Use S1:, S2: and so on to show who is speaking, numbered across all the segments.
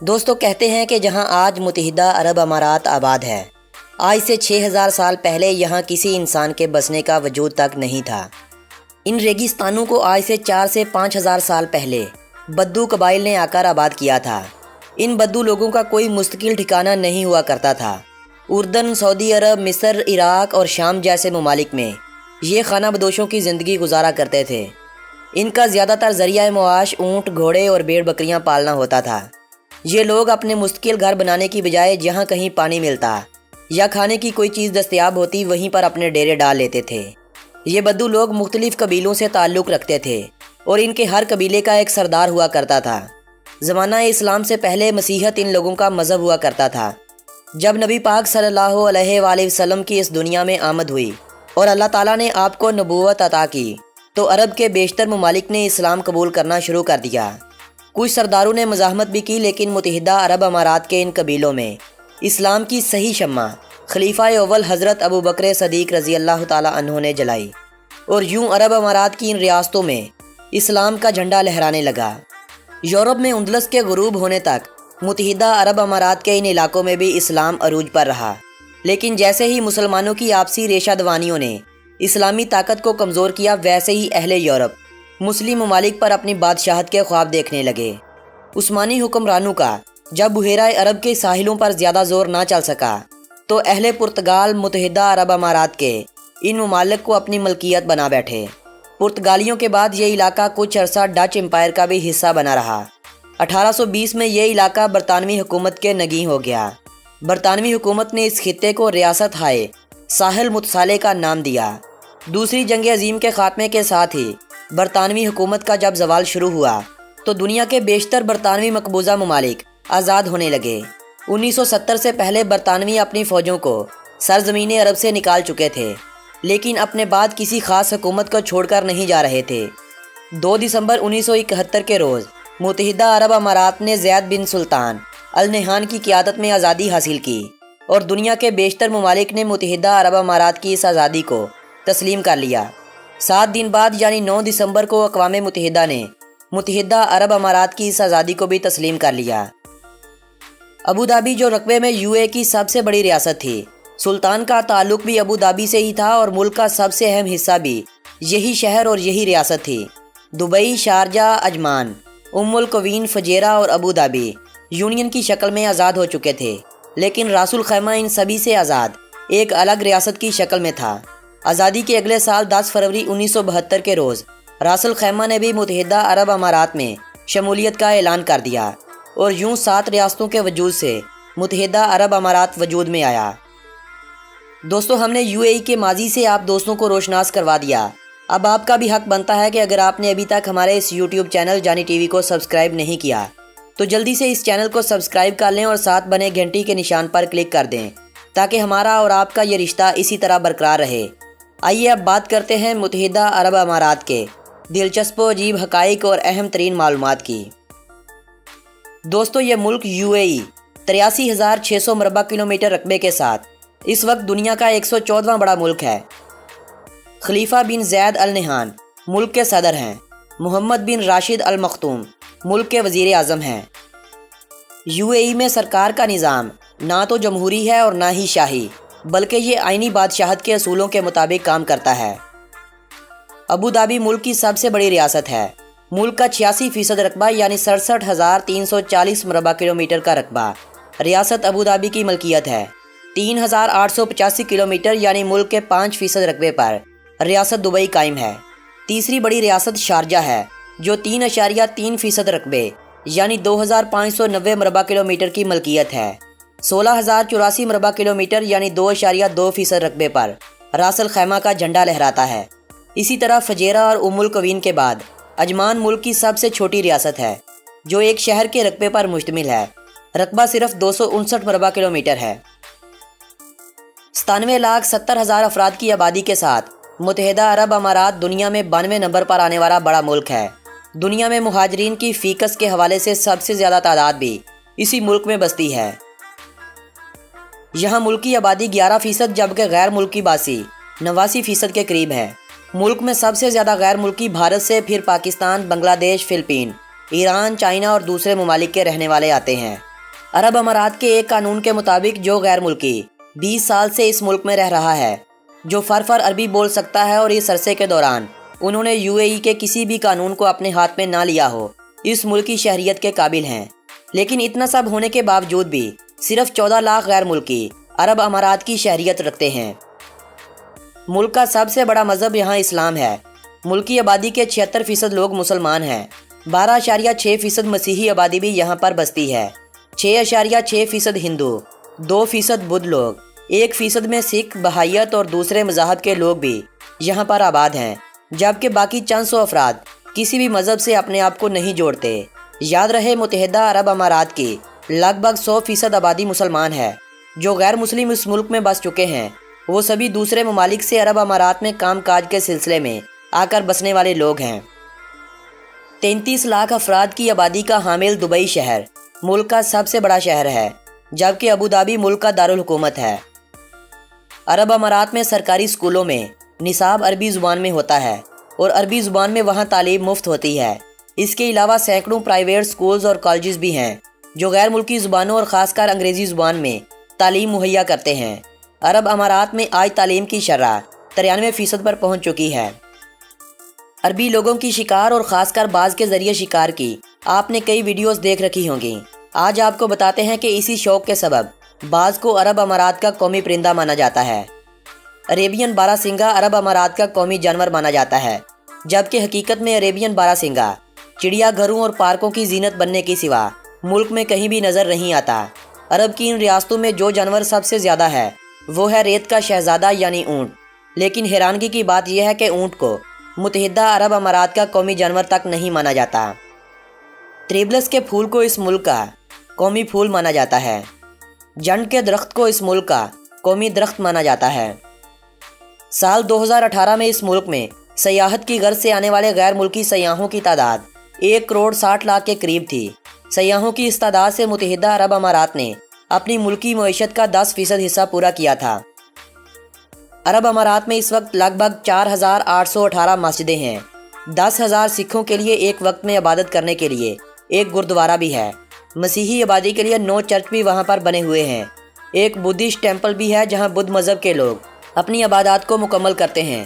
S1: دوستو کہتے ہیں کہ جہاں آج متحدہ عرب امارات آباد ہے، آج سے 6000 سال پہلے یہاں کسی انسان کے بسنے کا وجود تک نہیں تھا۔ ان ریگستانوں کو آج سے 4 سے 5000 سال پہلے بدو قبائل نے آ کر آباد کیا تھا۔ ان بدو لوگوں کا کوئی مستقل ٹھکانہ نہیں ہوا کرتا تھا۔ اردن، سعودی عرب، مصر، عراق اور شام جیسے ممالک میں یہ خانہ بدوشوں کی زندگی گزارا کرتے تھے۔ ان کا زیادہ تر ذریعہ معاش اونٹ، گھوڑے اور بھیڑ بکریاں پالنا ہوتا تھا۔ یہ لوگ اپنے مستقل گھر بنانے کی بجائے جہاں کہیں پانی ملتا یا کھانے کی کوئی چیز دستیاب ہوتی وہیں پر اپنے ڈیرے ڈال لیتے تھے۔ یہ بدو لوگ مختلف قبیلوں سے تعلق رکھتے تھے اور ان کے ہر قبیلے کا ایک سردار ہوا کرتا تھا۔ زمانہ اسلام سے پہلے مسیحیت ان لوگوں کا مذہب ہوا کرتا تھا۔ جب نبی پاک صلی اللہ علیہ وآلہ وسلم کی اس دنیا میں آمد ہوئی اور اللہ تعالیٰ نے آپ کو نبوت عطا کی تو عرب کے بیشتر ممالک نے اسلام قبول کرنا شروع کر دیا۔ کچھ سرداروں نے مزاحمت بھی کی، لیکن متحدہ عرب امارات کے ان قبیلوں میں اسلام کی صحیح شمع خلیفہ اول حضرت ابو بکر صدیق رضی اللہ تعالیٰ عنہ نے جلائی، اور یوں عرب امارات کی ان ریاستوں میں اسلام کا جھنڈا لہرانے لگا۔ یورپ میں اندلس کے غروب ہونے تک متحدہ عرب امارات کے ان علاقوں میں بھی اسلام عروج پر رہا، لیکن جیسے ہی مسلمانوں کی آپسی ریشہ دوانیوں نے اسلامی طاقت کو کمزور کیا، ویسے ہی اہل یورپ مسلم ممالک پر اپنی بادشاہت کے خواب دیکھنے لگے۔ عثمانی حکمرانوں کا جب بحیرہ عرب کے ساحلوں پر زیادہ زور نہ چل سکا تو اہل پرتگال متحدہ عرب امارات کے ان ممالک کو اپنی ملکیت بنا بیٹھے۔ پرتگالیوں کے بعد یہ علاقہ کچھ عرصہ ڈچ امپائر کا بھی حصہ بنا رہا۔ 1820 میں یہ علاقہ برطانوی حکومت کے نگیں ہو گیا۔ برطانوی حکومت نے اس خطے کو ریاست ہائے ساحل متصالح کا نام دیا۔ دوسری جنگ عظیم کے خاتمے کے ساتھ ہی برطانوی حکومت کا جب زوال شروع ہوا تو دنیا کے بیشتر برطانوی مقبوضہ ممالک آزاد ہونے لگے۔ 1970 سے پہلے برطانوی اپنی فوجوں کو سرزمین عرب سے نکال چکے تھے، لیکن اپنے بعد کسی خاص حکومت کو چھوڑ کر نہیں جا رہے تھے۔ 2 دسمبر 1971 کے روز متحدہ عرب امارات نے زید بن سلطان ال نہیان کی قیادت میں آزادی حاصل کی، اور دنیا کے بیشتر ممالک نے متحدہ عرب امارات کی اس آزادی کو تسلیم کر لیا۔ 7 دن بعد یعنی 9 دسمبر کو اقوام متحدہ نے متحدہ عرب امارات کی اس آزادی کو بھی تسلیم کر لیا۔ ابودھابی جو رقبے میں UAE کی سب سے بڑی ریاست تھی، سلطان کا تعلق بھی ابودھابی سے ہی تھا اور ملک کا سب سے اہم حصہ بھی یہی شہر اور یہی ریاست تھی۔ دبئی، شارجہ، عجمان، القوین، فجیرہ اور ابودھابی یونین کی شکل میں آزاد ہو چکے تھے، لیکن راس الخیمہ ان سبھی سے آزاد ایک الگ ریاست کی شکل میں تھا۔ آزادی کے اگلے سال 10 فروری 1972 کے روز راس الخیمہ نے بھی متحدہ عرب امارات میں شمولیت کا اعلان کر دیا، اور یوں 7 ریاستوں کے وجود سے متحدہ عرب امارات وجود میں آیا۔ دوستو ہم نے UAE کے ماضی سے آپ دوستوں کو روشناس کروا دیا۔ اب آپ کا بھی حق بنتا ہے کہ اگر آپ نے ابھی تک ہمارے اس YouTube چینل جانی ٹی وی کو سبسکرائب نہیں کیا تو جلدی سے اس چینل کو سبسکرائب کر لیں اور ساتھ بنے گھنٹی کے نشان پر کلک کر دیں تاکہ ہمارا اور آپ کا یہ رشتہ اسی طرح برقرار رہے۔ آئیے اب بات کرتے ہیں متحدہ عرب امارات کے دلچسپ و عجیب حقائق اور اہم ترین معلومات کی۔ دوستو یہ ملک UAE 83,600 مربع کلومیٹر رقبے کے ساتھ اس وقت دنیا کا 114واں بڑا ملک ہے۔ خلیفہ بن زید ال نہیان ملک کے صدر ہیں۔ محمد بن راشد ال مختوم ملک کے وزیر اعظم ہیں۔ UAE میں سرکار کا نظام نہ تو جمہوری ہے اور نہ ہی شاہی، بلکہ یہ آئینی بادشاہت کے اصولوں کے مطابق کام کرتا ہے۔ ابودھابی ملک کی سب سے بڑی ریاست ہے۔ ملک کا 86% رقبہ یعنی 67,340 مربع کلومیٹر کا رقبہ ریاست ابودھابی کی ملکیت ہے۔ 3,885 کلومیٹر یعنی ملک کے 5% رقبے پر ریاست دبئی قائم ہے۔ تیسری بڑی ریاست شارجہ ہے جو 3.3% رقبے یعنی 2,590 مربع کلومیٹر کی ملکیت ہے۔ 16,084 مربع کلومیٹر یعنی 2.2% رقبے پر راس الخیمہ کا جھنڈا لہراتا ہے۔ اسی طرح فجیرہ اور القوین کے بعد عجمان ملک کی سب سے چھوٹی ریاست ہے جو ایک شہر کے رقبے پر مشتمل ہے۔ رقبہ صرف 259 مربع کلومیٹر ہے۔ 97,70,000 افراد کی آبادی کے ساتھ متحدہ عرب امارات دنیا میں 92 نمبر پر آنے والا بڑا ملک ہے۔ دنیا میں مہاجرین کی فیکس کے حوالے سے سب سے زیادہ تعداد بھی اسی ملک میں بستی ہے۔ یہاں ملکی آبادی 11% جبکہ غیر ملکی باسی 89% کے قریب ہے۔ ملک میں سب سے زیادہ غیر ملکی بھارت سے، پھر پاکستان، بنگلہ دیش، فلپین، ایران، چائنا اور دوسرے ممالک کے رہنے والے آتے ہیں۔ عرب امارات کے ایک قانون کے مطابق جو غیر ملکی 20 سال سے اس ملک میں رہ رہا ہے، جو فر عربی بول سکتا ہے اور اس عرصے کے دوران انہوں نے UAE کے کسی بھی قانون کو اپنے ہاتھ میں نہ لیا ہو، اس ملک کی شہریت کے قابل ہیں۔ لیکن اتنا سب ہونے کے باوجود بھی صرف 14 لاکھ غیر ملکی عرب امارات کی شہریت رکھتے ہیں۔ ملک کا سب سے بڑا مذہب یہاں اسلام ہے۔ ملک کی آبادی کے 76% لوگ مسلمان ہیں، 12.6% مسیحی آبادی بھی یہاں پر بستی ہے، 6.6% ہندو، 2% بدھ لوگ، 1% میں سکھ، بہائیت اور دوسرے مذاہب کے لوگ بھی یہاں پر آباد ہیں، جبکہ باقی چند سو افراد کسی بھی مذہب سے اپنے آپ کو نہیں جوڑتے۔ یاد رہے، متحدہ عرب امارات کی لگ بھگ 100% آبادی مسلمان ہے۔ جو غیر مسلم اس ملک میں بس چکے ہیں وہ سبھی دوسرے ممالک سے عرب امارات میں کام کاج کے سلسلے میں آ کر بسنے والے لوگ ہیں۔ 33 لاکھ افراد کی آبادی کا حامل دبئی شہر ملک کا سب سے بڑا شہر ہے، جبکہ ابوظہبی ملک کا دارالحکومت ہے۔ عرب امارات میں سرکاری اسکولوں میں نصاب عربی زبان میں ہوتا ہے اور عربی زبان میں وہاں تعلیم مفت ہوتی ہے۔ اس کے علاوہ سینکڑوں پرائیویٹ اسکولز اور کالجز بھی ہیں جو غیر ملکی زبانوں اور خاص کر انگریزی زبان میں تعلیم مہیا کرتے ہیں۔ عرب امارات میں آج تعلیم کی شرح 93% پر پہنچ چکی ہے۔ عربی لوگوں کی شکار اور خاص کر باز کے ذریعے شکار کی آپ نے کئی ویڈیوز دیکھ رکھی ہوں گی۔ آج آپ کو بتاتے ہیں کہ اسی شوق کے سبب باز کو عرب امارات کا قومی پرندہ مانا جاتا ہے۔ عریبین باراسنگا عرب امارات کا قومی جانور مانا جاتا ہے، جبکہ حقیقت میں عریبین باراسنگا چڑیا گھروں اور پارکوں کی زینت بننے کی سوا ملک میں کہیں بھی نظر نہیں آتا۔ عرب کی ان ریاستوں میں جو جانور سب سے زیادہ ہے وہ ہے ریت کا شہزادہ یعنی اونٹ، لیکن حیرانگی کی بات یہ ہے کہ اونٹ کو متحدہ عرب امارات کا قومی جانور تک نہیں مانا جاتا۔ طرابلس کے پھول کو اس ملک کا قومی پھول مانا جاتا ہے۔ جنڈ کے درخت کو اس ملک کا قومی درخت مانا جاتا ہے۔ سال 2018 میں اس ملک میں سیاحت کی غرض سے آنے والے غیر ملکی سیاحوں کی تعداد 1.60 کروڑ کے قریب تھی۔ سیاحوں کی اس تعداد سے متحدہ عرب امارات نے اپنی ملکی معیشت کا 10% حصہ پورا کیا تھا۔ عرب امارات میں اس وقت لگ بھگ 4,818 مسجدیں ہیں۔ 10,000 سکھوں کے لیے ایک وقت میں عبادت کرنے کے لیے ایک گردوارہ بھی ہے۔ مسیحی آبادی کے لیے 9 چرچ بھی وہاں پر بنے ہوئے ہیں۔ ایک بدھسٹ ٹیمپل بھی ہے جہاں بدھ مذہب کے لوگ اپنی عبادات کو مکمل کرتے ہیں۔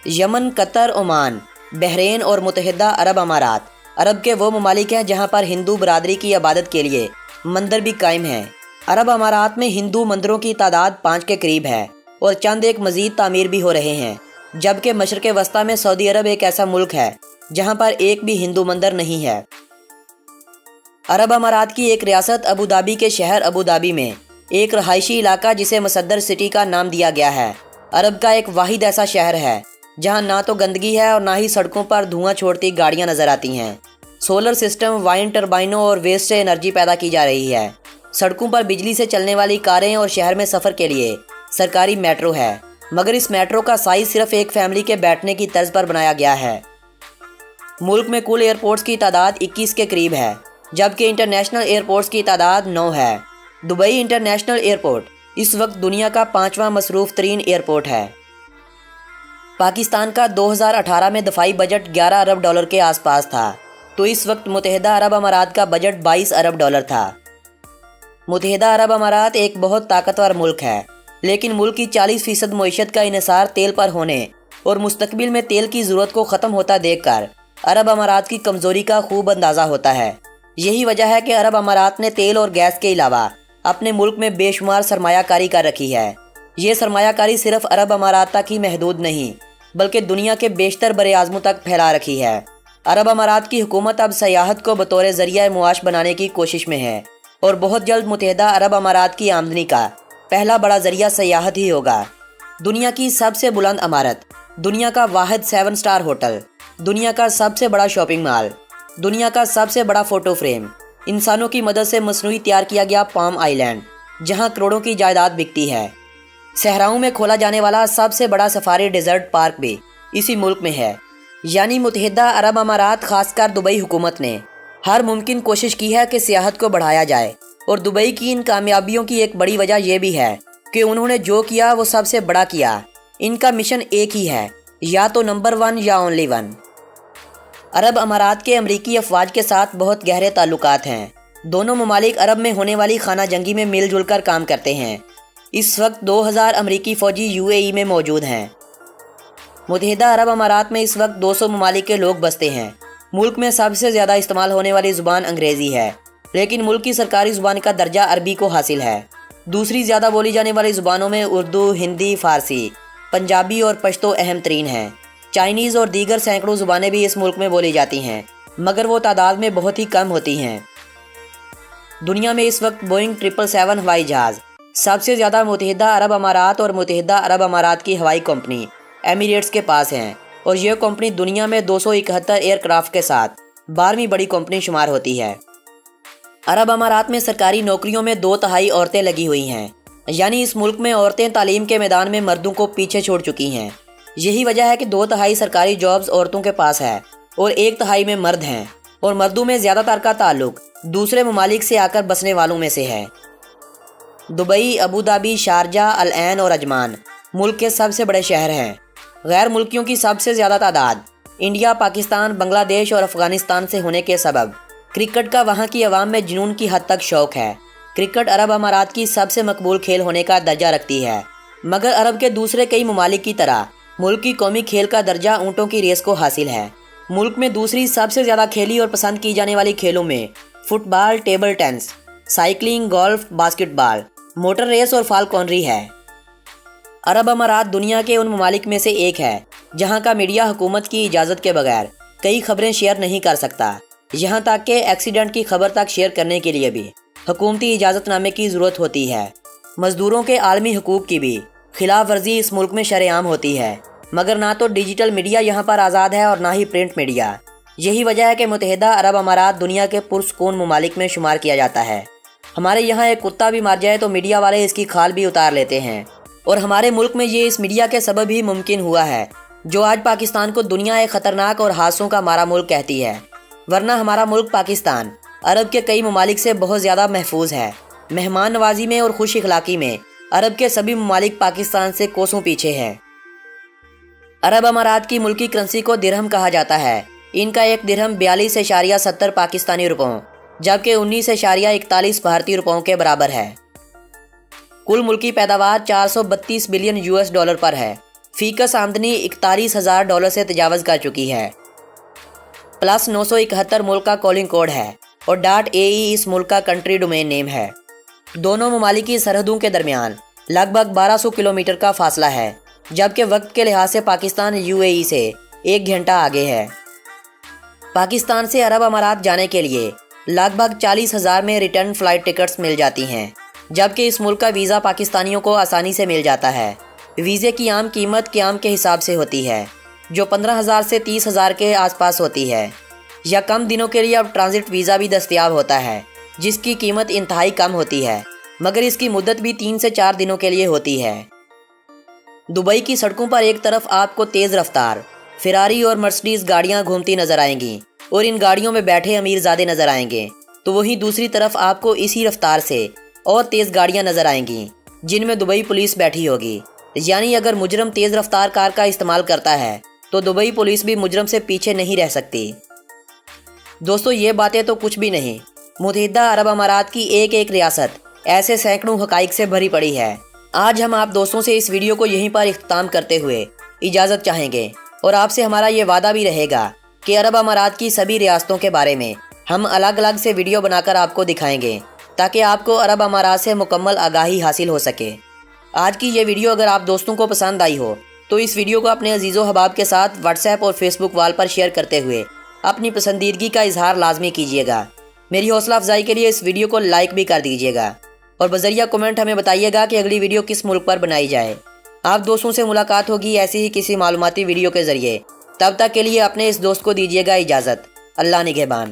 S1: یمن، قطر، عمان، بحرین اور متحدہ عرب امارات عرب کے وہ ممالک ہیں جہاں پر ہندو برادری کی عبادت کے لیے مندر بھی قائم ہیں۔ عرب امارات میں ہندو مندروں کی تعداد 5 کے قریب ہے اور چند ایک مزید تعمیر بھی ہو رہے ہیں، جبکہ مشرق وسطیٰ میں سعودی عرب ایک ایسا ملک ہے جہاں پر ایک بھی ہندو مندر نہیں ہے۔ عرب امارات کی ایک ریاست ابوظہبی کے شہر ابوظہبی میں ایک رہائشی علاقہ جسے مصدر سٹی کا نام دیا گیا ہے، عرب کا ایک واحد ایسا شہر ہے جہاں نہ تو گندگی ہے اور نہ ہی سڑکوں پر دھواں چھوڑتی گاڑیاں نظر آتی ہیں۔ سولر سسٹم، وائنڈ ٹربائنوں اور ویسٹ سے انرجی پیدا کی جا رہی ہے۔ سڑکوں پر بجلی سے چلنے والی کاریں اور شہر میں سفر کے لیے سرکاری میٹرو ہے، مگر اس میٹرو کا سائز صرف ایک فیملی کے بیٹھنے کی طرز پر بنایا گیا ہے۔ ملک میں کل ایئرپورٹس کی تعداد 21 کے قریب ہے، جبکہ انٹرنیشنل ایئرپورٹس کی تعداد 9 ہے۔ دبئی انٹرنیشنل ایئرپورٹ اس وقت دنیا کا 5واں مصروف ترین ایئرپورٹ ہے۔ پاکستان کا 2018 میں دفاعی بجٹ $11 ارب کے آس پاس تھا، تو اس وقت متحدہ عرب امارات کا بجٹ $22 ارب تھا۔ متحدہ عرب امارات ایک بہت طاقتور ملک ہے، لیکن ملک کی 40% معیشت کا انحصار تیل پر ہونے اور مستقبل میں تیل کی ضرورت کو ختم ہوتا دیکھ کر عرب امارات کی کمزوری کا خوب اندازہ ہوتا ہے۔ یہی وجہ ہے کہ عرب امارات نے تیل اور گیس کے علاوہ اپنے ملک میں بے شمار سرمایہ کاری کر رکھی ہے۔ یہ سرمایہ کاری صرف عرب امارات تک ہی محدود نہیں، بلکہ دنیا کے بیشتر براعظموں تک پھیلا رکھی ہے۔ عرب امارات کی حکومت اب سیاحت کو بطور ذریعہ معاش بنانے کی کوشش میں ہے، اور بہت جلد متحدہ عرب امارات کی آمدنی کا پہلا بڑا ذریعہ سیاحت ہی ہوگا۔ دنیا کی سب سے بلند عمارت، دنیا کا واحد 7 اسٹار ہوٹل، دنیا کا سب سے بڑا شاپنگ مال، دنیا کا سب سے بڑا فوٹو فریم، انسانوں کی مدد سے مصنوعی تیار کیا گیا پام آئی لینڈ جہاں کروڑوں کی جائیداد بکتی ہے۔ صحراؤں میں کھولا جانے والا سب سے بڑا سفاری ڈیزرٹ پارک بھی اسی ملک میں ہے۔ یعنی متحدہ عرب امارات، خاص کر دبئی حکومت نے ہر ممکن کوشش کی ہے کہ سیاحت کو بڑھایا جائے، اور دبئی کی ان کامیابیوں کی ایک بڑی وجہ یہ بھی ہے کہ انہوں نے جو کیا وہ سب سے بڑا کیا۔ ان کا مشن ایک ہی ہے، یا تو نمبر 1 یا اونلی 1۔ عرب امارات کے امریکی افواج کے ساتھ بہت گہرے تعلقات ہیں۔ دونوں ممالک عرب میں ہونے والی خانہ جنگی میں مل جل کر کام کرتے ہیں۔ اس وقت 2000 امریکی فوجی UAE میں موجود ہیں۔ متحدہ عرب امارات میں اس وقت 200 ممالک کے لوگ بستے ہیں۔ ملک میں سب سے زیادہ استعمال ہونے والی زبان انگریزی ہے، لیکن ملک کی سرکاری زبان کا درجہ عربی کو حاصل ہے۔ دوسری زیادہ بولی جانے والی زبانوں میں اردو، ہندی، فارسی، پنجابی اور پشتو اہم ترین ہیں۔ چائنیز اور دیگر سینکڑوں زبانیں بھی اس ملک میں بولی جاتی ہیں، مگر وہ تعداد میں بہت ہی کم ہوتی ہیں۔ دنیا میں اس وقت بوئنگ 777 ہوائی جہاز سب سے زیادہ متحدہ عرب امارات اور متحدہ عرب امارات کی ہوائی کمپنی ایمریٹس کے پاس ہیں، اور یہ کمپنی دنیا میں 271 ایئر کرافٹ کے ساتھ 12ویں بڑی کمپنی شمار ہوتی ہے۔ عرب امارات میں سرکاری نوکریوں میں 2/3 عورتیں لگی ہوئی ہیں، یعنی اس ملک میں عورتیں تعلیم کے میدان میں مردوں کو پیچھے چھوڑ چکی ہیں۔ یہی وجہ ہے کہ 2/3 سرکاری جابز عورتوں کے پاس ہے اور 1/3 میں مرد ہیں، اور مردوں میں زیادہ تر کا تعلق دوسرے ممالک سے آ کر بسنے والوں میں سے ہے۔ دبئی، ابوظہبی، شارجہ، العین اور عجمان ملک کے سب سے بڑے شہر ہیں۔ غیر ملکیوں کی سب سے زیادہ تعداد انڈیا، پاکستان، بنگلہ دیش اور افغانستان سے ہونے کے سبب کرکٹ کا وہاں کی عوام میں جنون کی حد تک شوق ہے۔ کرکٹ عرب امارات کی سب سے مقبول کھیل ہونے کا درجہ رکھتی ہے، مگر عرب کے دوسرے کئی ممالک کی طرح ملک کی قومی کھیل کا درجہ اونٹوں کی ریس کو حاصل ہے۔ ملک میں دوسری سب سے زیادہ کھیلی اور پسند کی جانے والی کھیلوں میں football, table tennis, cycling, golf, basketball, motor race اور فالکونری ہے۔ عرب امارات دنیا کے ان ممالک میں سے ایک ہے جہاں کا میڈیا حکومت کی اجازت کے بغیر کئی خبریں شیئر نہیں کر سکتا، یہاں تک کہ ایکسیڈنٹ کی خبر تک شیئر کرنے کے لیے بھی حکومتی اجازت نامے کی ضرورت ہوتی ہے۔ مزدوروں کے عالمی حقوق کی بھی خلاف ورزی اس ملک میں شرع عام ہوتی ہے، مگر نہ تو ڈیجیٹل میڈیا یہاں پر آزاد ہے اور نہ ہی پرنٹ میڈیا۔ یہی وجہ ہے کہ متحدہ عرب امارات دنیا کے پرسکون ممالک میں شمار کیا جاتا ہے۔ ہمارے یہاں ایک کتا بھی مر جائے تو میڈیا والے اس کی کھال بھی اتار لیتے ہیں، اور ہمارے ملک میں یہ اس میڈیا کے سبب ہی ممکن ہوا ہے جو آج پاکستان کو دنیا ایک خطرناک اور حادثوں کا مارا ملک کہتی ہے، ورنہ ہمارا ملک پاکستان عرب کے کئی ممالک سے بہت زیادہ محفوظ ہے۔ مہمان نوازی میں اور خوش اخلاقی میں عرب کے سبھی ممالک پاکستان سے کوسوں پیچھے ہیں۔ عرب امارات کی ملکی کرنسی کو درہم کہا جاتا ہے۔ ان کا ایک درہم 42.70 پاکستانی روپوں جبکہ 19.41 بھارتی روپوں کے برابر ہے۔ کل ملکی پیداوار 432 بلین $US پر ہے۔ فی کس آمدنی $41,000 سے تجاوز کر چکی ہے۔ +971 ملک کا کالنگ کوڈ ہے اور .ae اس ملک کا کنٹری ڈومین نیم ہے۔ دونوں ممالک کی سرحدوں کے درمیان لگ بھگ 1200 کلومیٹر کا فاصلہ ہے، جبکہ وقت کے لحاظ سے پاکستان UAE سے 1 گھنٹہ آگے ہے۔ پاکستان سے عرب امارات جانے کے لیے لگ بھگ 40,000 میں ریٹرن فلائٹ ٹکٹس مل جاتی ہیں، جبکہ اس ملک کا ویزا پاکستانیوں کو آسانی سے مل جاتا ہے۔ ویزے کی عام قیمت قیام کے حساب سے ہوتی ہے، جو 15,000 سے 30,000 کے آس پاس ہوتی ہے، یا کم دنوں کے لیے اب ٹرانزٹ ویزا بھی دستیاب ہوتا ہے جس کی قیمت انتہائی کم ہوتی ہے، مگر اس کی مدت بھی 3 سے 4 دنوں کے لیے ہوتی ہے۔ دبئی کی سڑکوں پر ایک طرف آپ کو تیز رفتار فراری اور مرسڈیز گاڑیاں گھومتی نظر آئیں گی اور ان گاڑیوں میں بیٹھے امیر زادے نظر آئیں گے، تو وہیں دوسری طرف آپ کو اسی رفتار سے اور تیز گاڑیاں نظر آئیں گی جن میں دبئی پولیس بیٹھی ہوگی۔ یعنی اگر مجرم تیز رفتار کار کا استعمال کرتا ہے تو دبئی پولیس بھی مجرم سے پیچھے نہیں رہ سکتی۔ دوستو، یہ باتیں تو کچھ بھی نہیں، متحدہ عرب امارات کی ایک ایک ریاست ایسے سینکڑوں حقائق سے بھری پڑی ہے۔ آج ہم آپ دوستوں سے اس ویڈیو کو یہیں پر اختتام کرتے ہوئے اجازت چاہیں گے، اور آپ سے ہمارا یہ وعدہ بھی رہے گا کہ عرب امارات کی سبھی ریاستوں کے بارے میں ہم الگ الگ سے ویڈیو بنا کر آپ کو دکھائیں گے، تاکہ آپ کو عرب امارات سے مکمل آگاہی حاصل ہو سکے۔ آج کی یہ ویڈیو اگر آپ دوستوں کو پسند آئی ہو تو اس ویڈیو کو اپنے عزیز و احباب کے ساتھ واٹس ایپ اور فیس بک وال پر شیئر کرتے ہوئے اپنی پسندیدگی کا اظہار لازمی کیجیے گا۔ میری حوصلہ افزائی کے لیے اس ویڈیو کو لائک بھی کر دیجیے گا، اور بذریعہ کومنٹ ہمیں بتائیے گا کہ اگلی ویڈیو کس ملک پر بنائی جائے۔ آپ دوستوں سے ملاقات ہوگی ایسی ہی کسی معلوماتی ویڈیو کے ذریعے۔ تب تک کے لیے اپنے اس دوست کو دیجیے گا اجازت۔ اللہ نگہبان۔